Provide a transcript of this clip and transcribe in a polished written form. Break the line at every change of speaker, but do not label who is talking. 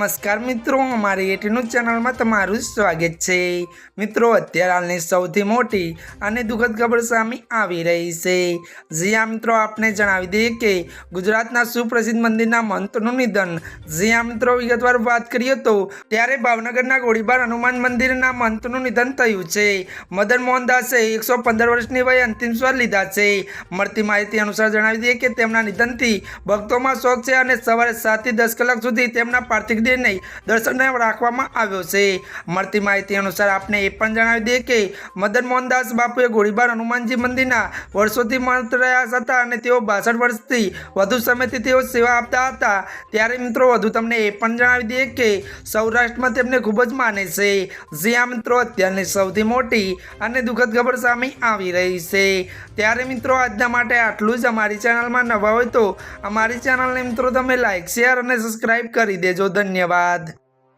નમસ્કાર મિત્રો, અમારી એટીનું ચેનલમાં તમારું સ્વાગત છે। મિત્રો, અત્યારે હાલની સૌથી મોટી અને દુઃખદ ખબર સામે આવી રહી છે। જ્યાં મિત્રો આપને જણાવી દઈએ કે ગુજરાતના સુપ્રસિદ્ધ મંદિરના મહંતનું નિધન। જ્યાં મિત્રો વિગતવાર વાત કરીએ તો ત્યારે ભાવનગરના ગોળીબાર હનુમાન મંદિરના મહંતનું નિધન થયું છે। મદન મોહનદાસે 115 વર્ષની વયે અંતિમ શ્વાસ લીધા છે। મળતી માહિતી અનુસાર જણાવી દઈએ કે તેમના નિધનથી ભક્તોમાં શોક છે અને સવારે 7 થી 10 કલાક સુધી તેમના પાર્થિવ દેહને દર્શન રાખવામાં આવ્યો છે। મળતી માહિતી અનુસાર આપને એ પણ જણાવી દઈએ કે મદન મોહનદાસ બાપુએ ગોળીબાર હનુમાનજી મંદિરના વર્ષોથી મહંત રહ્યા હતા અને તેઓ 62 વર્ષથી વધુ સમયથી તેઓ સેવા આપતા હતા। ત્યારે મિત્રો વધુ તમને એ પણ જણાવી દઈએ કે સૌરાષ્ટ્રમાં તેમને ખૂબ જ માને છે। જ્યાં મિત્રો અત્યારની સૌથી મોટી અને દુઃખદ ખબર સામે આવી રહી છે। ત્યારે મિત્રો આજના માટે આટલું જ। અમારી ચેનલમાં નવા હોય તો અમારી ચેનલને મિત્રો તમે લાઈક, શેર અને સબસ્ક્રાઈબ કરી દેજો। ધન્યવાદ।